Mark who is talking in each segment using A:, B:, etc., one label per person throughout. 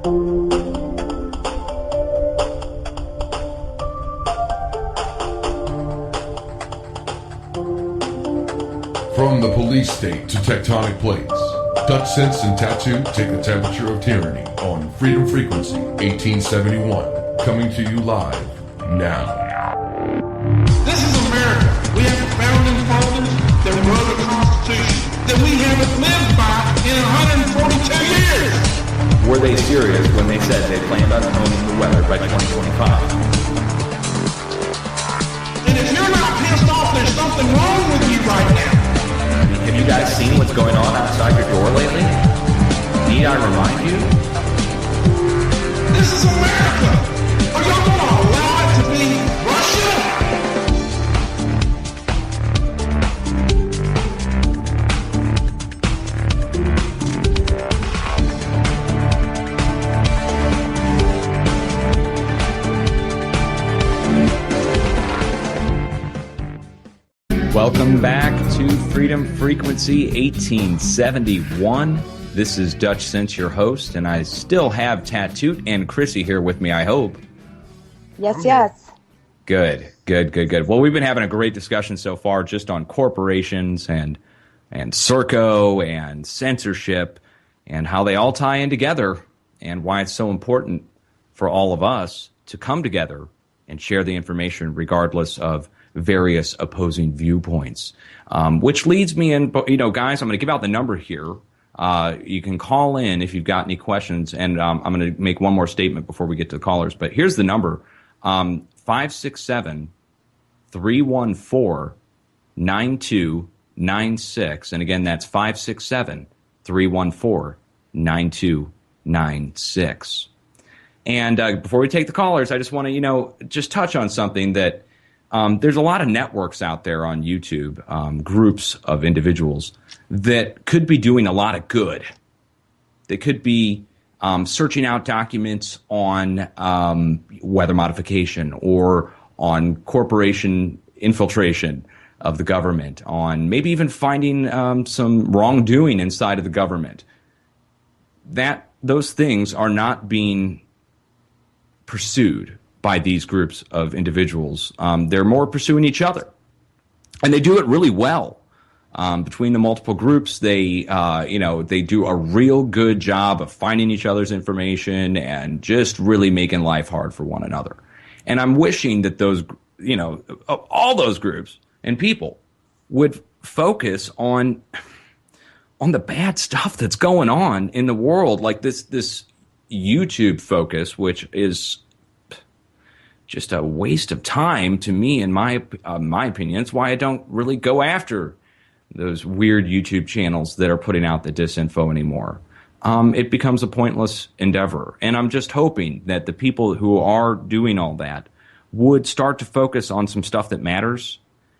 A: From the police state to tectonic plates, Dutch Sense and Tattoo take the temperature of tyranny on Freedom Frequency 1871, coming to you live now.
B: This is America. We have a founding fathers that wrote a constitution that we haven't lived by in 142 years.
C: Were they serious when they said they planned on owning the weather by 2025?
B: And if you're not pissed off, there's something wrong with you right now.
C: Have you guys seen what's going on outside your door lately? Need I remind you?
B: This is America. Are y'all going to allow it to be Russia?
C: Welcome back to Freedom Frequency 1871. This is Dutch Sense, your host, and I still have Tattoo and Chrissy here with me, I hope.
D: Yes.
C: Good. Well, we've been having a great discussion so far just on corporations and Serco and censorship and how they all tie in together and why it's so important for all of us to come together and share the information regardless of various opposing viewpoints, which leads me in, guys, I'm going to give out the number here. You can call in if you've got any questions, and I'm going to make one more statement before we get to the callers, but here's the number, 567-314-9296, and again, that's 567-314-9296. And before we take the callers, I just want to, just touch on something that there's a lot of networks out there on YouTube, groups of individuals that could be doing a lot of good. They could be searching out documents on weather modification or on corporation infiltration of the government, on maybe even finding some wrongdoing inside of the government. Those things are not being pursued by these groups of individuals. They're more pursuing each other, and they do it really well. Between the multiple groups, they do a real good job of finding each other's information and just really making life hard for one another. And I'm wishing that those, all those groups and people would focus on the bad stuff that's going on in the world, like this YouTube focus, which is just a waste of time to me, in my opinion. It's why I don't really go after those weird YouTube channels that are putting out the disinfo anymore. It becomes a pointless endeavor. And I'm just hoping that the people who are doing all that would start to focus on some stuff that matters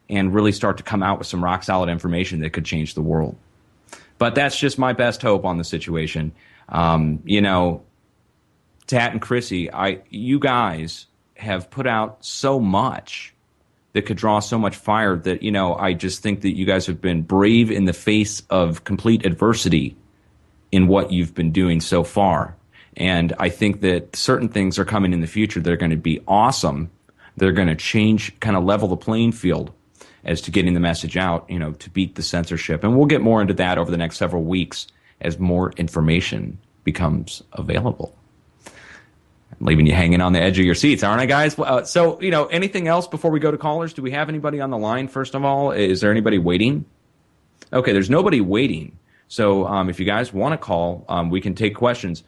C: and really start to come out with some rock-solid information that could change the world. But that's just my best hope on the situation. Tat and Chrissy, you guys have put out so much that could draw so much fire that, I just think that you guys have been brave in the face of complete adversity in what you've been doing so far. And I think that certain things are coming in the future that are going to be awesome. They're going to change, kind of level the playing field as to getting the message out, to beat the censorship. And we'll get more into that over the next several weeks as more information becomes available. Leaving you hanging on the edge of your seats, aren't I, guys? So, anything else before we go to callers? Do we have anybody on the line, first of all? Is there anybody waiting? Okay, there's nobody waiting. So if you guys want to call, we can take questions.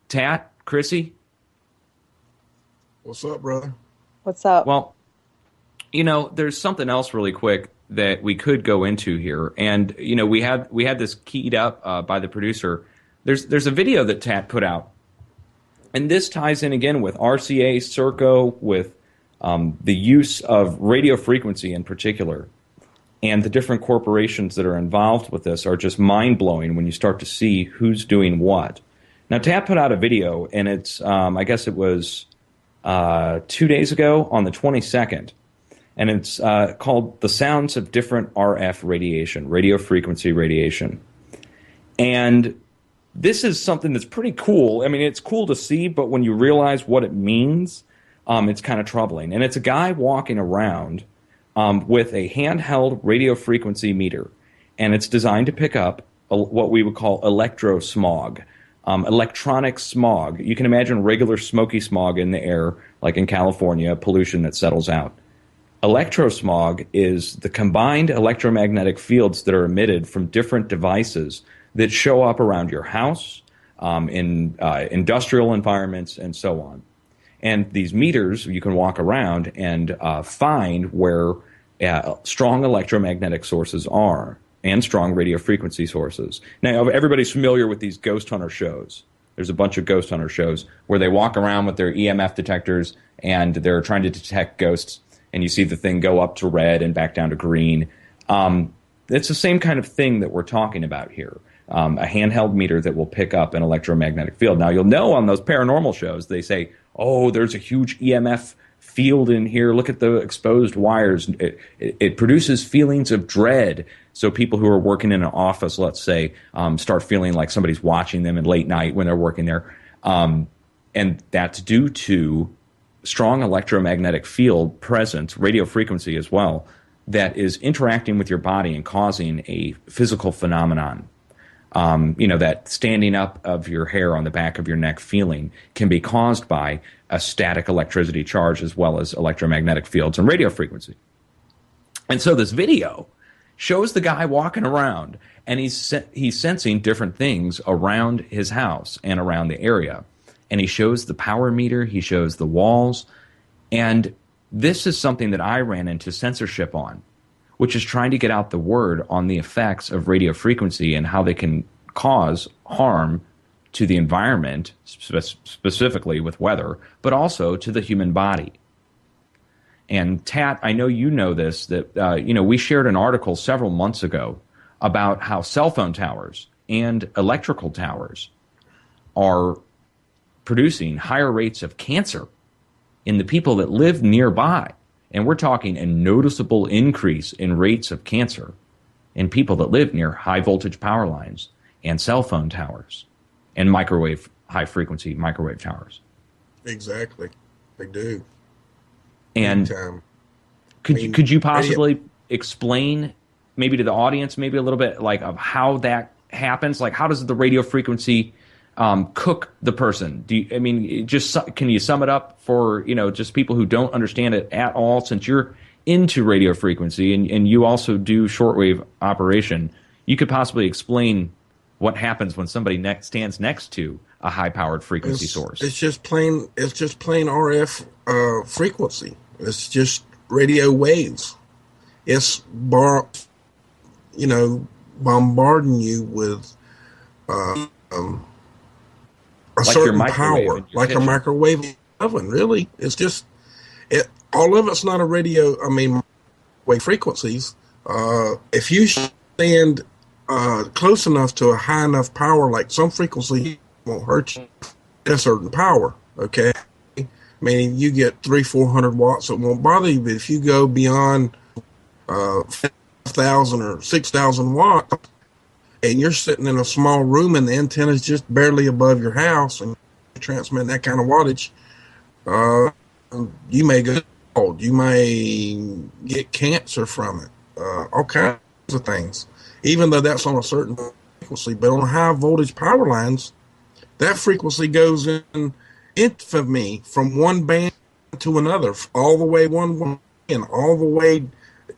C: Tat, Chrissy?
E: What's up, brother?
D: What's up?
C: Well, there's something else really quick that we could go into here. And, we had this keyed up by the producer. There's a video that Tat put out. And this ties in again with RCA, Serco, with the use of radio frequency in particular. And the different corporations that are involved with this are just mind-blowing when you start to see who's doing what. Now, Tat put out a video, and it's, I guess it was 2 days ago on the 22nd. And it's called The Sounds of Different RF Radiation, Radio Frequency Radiation. And this is something that's pretty cool. I mean, it's cool to see, but when you realize what it means, it's kind of troubling. And it's a guy walking around with a handheld radio frequency meter, and it's designed to pick up what we would call electrosmog, electronic smog. You can imagine regular smoky smog in the air, like in California, pollution that settles out. Electrosmog is the combined electromagnetic fields that are emitted from different devices that show up around your house, in industrial environments, and so on. And these meters, you can walk around and find where strong electromagnetic sources are and strong radio frequency sources. Now, everybody's familiar with these ghost hunter shows. There's a bunch of ghost hunter shows where they walk around with their EMF detectors and they're trying to detect ghosts, and you see the thing go up to red and back down to green. It's the same kind of thing that we're talking about here. A handheld meter that will pick up an electromagnetic field. Now, you'll know on those paranormal shows, they say, oh, there's a huge EMF field in here. Look at the exposed wires. It produces feelings of dread. So people who are working in an office, let's say, start feeling like somebody's watching them at late night when they're working there. And that's due to strong electromagnetic field presence, radio frequency as well, that is interacting with your body and causing a physical phenomenon. That standing up of your hair on the back of your neck feeling can be caused by a static electricity charge as well as electromagnetic fields and radio frequency. And so this video shows the guy walking around, and he's sensing different things around his house and around the area. And he shows the power meter, he shows the walls, and this is something that I ran into censorship on, which is trying to get out the word on the effects of radio frequency and how they can cause harm to the environment, specifically with weather, but also to the human body. And Tat, I know you know this, that we shared an article several months ago about how cell phone towers and electrical towers are producing higher rates of cancer in the people that live nearby. And we're talking a noticeable increase in rates of cancer in people that live near high voltage power lines and cell phone towers and high frequency microwave towers.
E: Exactly. They do.
C: And could you possibly explain maybe to the audience, maybe a little bit like of how that happens? Like, how does the radio frequency cook the person? Can you sum it up for, just people who don't understand it at all, since you're into radio frequency and you also do shortwave operation? You could possibly explain what happens when somebody stands next to a high-powered frequency source.
E: It's just plain RF frequency. It's just radio waves. It's bombarding you with a certain power, like a microwave oven. Really, it's just all of it's not a radio. Wave frequencies. If you stand close enough to a high enough power, like some frequency won't hurt you at a certain power. Okay, you get 300-400 watts, it won't bother you. But if you go beyond 5,000 or 6,000 watts, and you're sitting in a small room and the antenna is just barely above your house and transmitting that kind of wattage, you may go cold. You may get cancer from it. All kinds of things. Even though that's on a certain frequency, but on high voltage power lines, that frequency goes in infamy from one band to another, all the way one and all the way,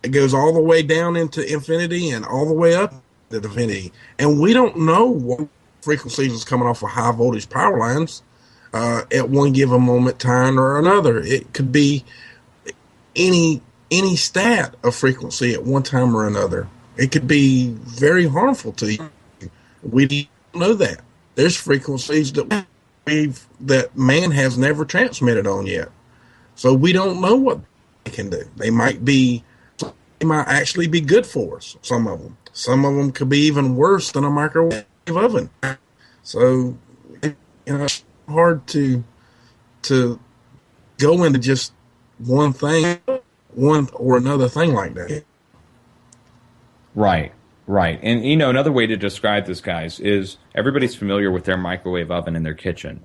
E: it goes all the way down into infinity and all the way up to infinity. And we don't know what frequencies is coming off of high voltage power lines at one given moment time or another. It could be any stat of frequency at one time or another. It could be very harmful to you. We don't know that. There's frequencies that man has never transmitted on yet. So we don't know what they can do. They might actually be good for us, some of them. Some of them could be even worse than a microwave oven. So, it's hard to go into just one thing, one or another thing like that.
C: Right. Right. And, you know, another way to describe this, guys, is everybody's familiar with their microwave oven in their kitchen.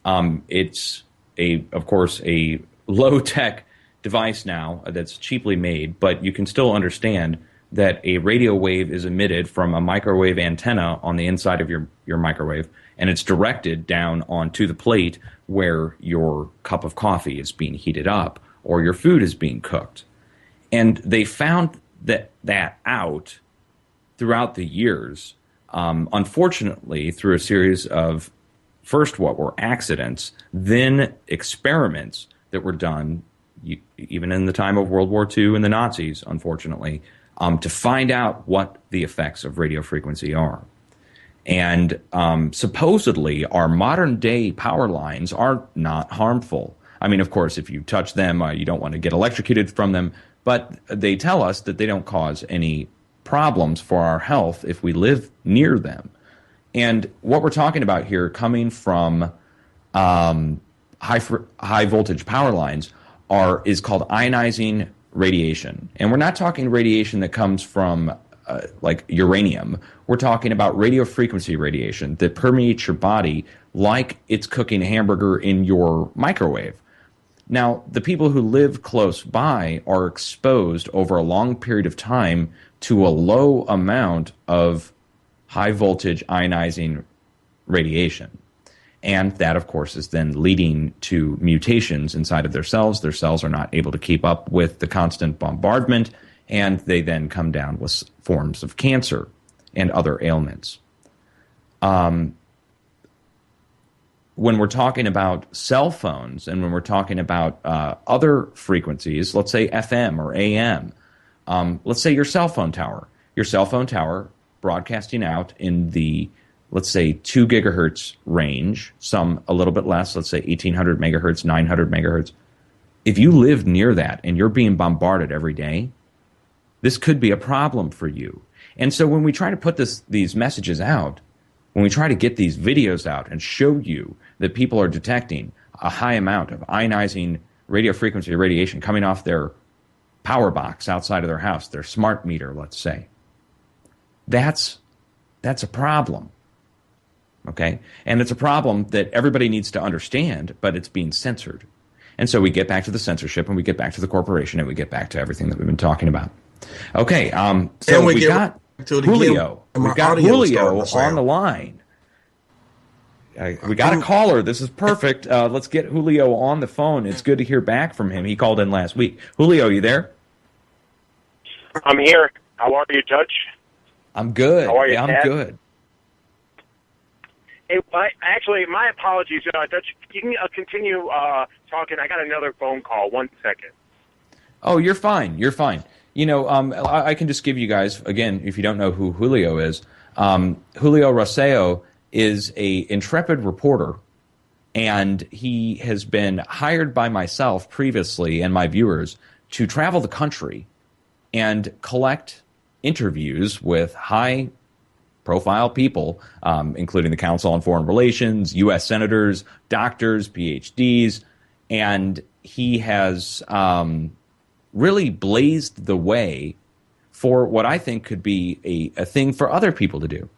C: It's, of course, a low-tech device now that's cheaply made, but you can still understand that a radio wave is emitted from a microwave antenna on the inside of your microwave, and it's directed down onto the plate where your cup of coffee is being heated up or your food is being cooked. And they found that out throughout the years, unfortunately, through a series of first what were accidents, then experiments that were done, even in the time of World War II and the Nazis, unfortunately, to find out what the effects of radio frequency are. And supposedly, our modern-day power lines are not harmful. I mean, of course, if you touch them, you don't want to get electrocuted from them, but they tell us that they don't cause any problems for our health if we live near them. And what we're talking about here, coming from high voltage power lines, is called ionizing radiation. And we're not talking radiation that comes from like uranium. We're talking about radio frequency radiation that permeates your body like it's cooking a hamburger in your microwave. Now, the people who live close by are exposed over a long period of time to a low amount of high voltage ionizing radiation. And that, of course, is then leading to mutations inside of their cells. Their cells are not able to keep up with the constant bombardment, and they then come down with forms of cancer and other ailments. When we're talking about cell phones and when we're talking about other frequencies, let's say FM or AM, let's say your cell phone tower broadcasting out in the, let's say, 2 gigahertz range, some a little bit less, let's say 1800 megahertz, 900 megahertz. If you live near that and you're being bombarded every day, this could be a problem for you. And so when we try to put these messages out, when we try to get these videos out and show you that people are detecting a high amount of ionizing radio frequency radiation coming off their power box outside of their house, their smart meter, let's say, that's a problem. Okay? And it's a problem that everybody needs to understand, but it's being censored. And so we get back to the censorship, and we get back to the corporation, and we get back to everything that we've been talking about. Okay, so we got Julio. We got Julio on the line. We got a caller. This is perfect. Let's get Julio on the phone. It's good to hear back from him. He called in last week. Julio, you there?
F: I'm here. How are you, Judge?
C: I'm good.
F: How are you,
C: I'm
F: Ted?
C: good.
F: Hey, actually, my apologies, Judge. You can continue talking. I got another phone call. 1 second.
C: Oh, you're fine. You're fine. You know, I can just give you guys, again, if you don't know who Julio is, Julio Rosseo is a intrepid reporter, and he has been hired by myself previously and my viewers to travel the country and collect interviews with high-profile people, including the Council on Foreign Relations, U.S. senators, doctors, PhDs, and he has really blazed the way for what I think could be a thing for other people to do.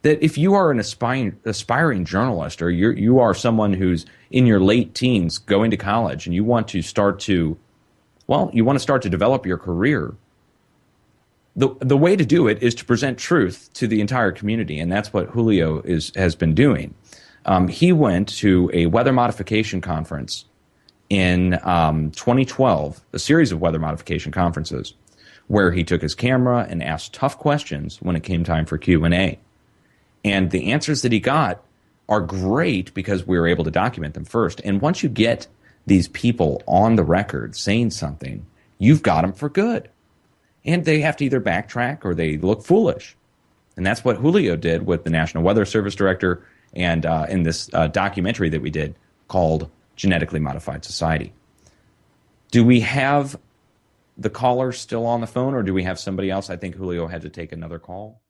C: That if you are an aspiring journalist, or you are someone who's in your late teens going to college and you want to start to develop your career, the way to do it is to present truth to the entire community, and that's what Julio has been doing. He went to a weather modification conference in 2012, a series of weather modification conferences, where he took his camera and asked tough questions when it came time for Q&A. And the answers that he got are great because we were able to document them first. And once you get these people on the record saying something, you've got them for good. And they have to either backtrack or they look foolish. And that's what Julio did with the National Weather Service Director and in this documentary that we did called Genetically Modified Society. Do we have the caller still on the phone, or do we have somebody else? I think Julio had to take another call.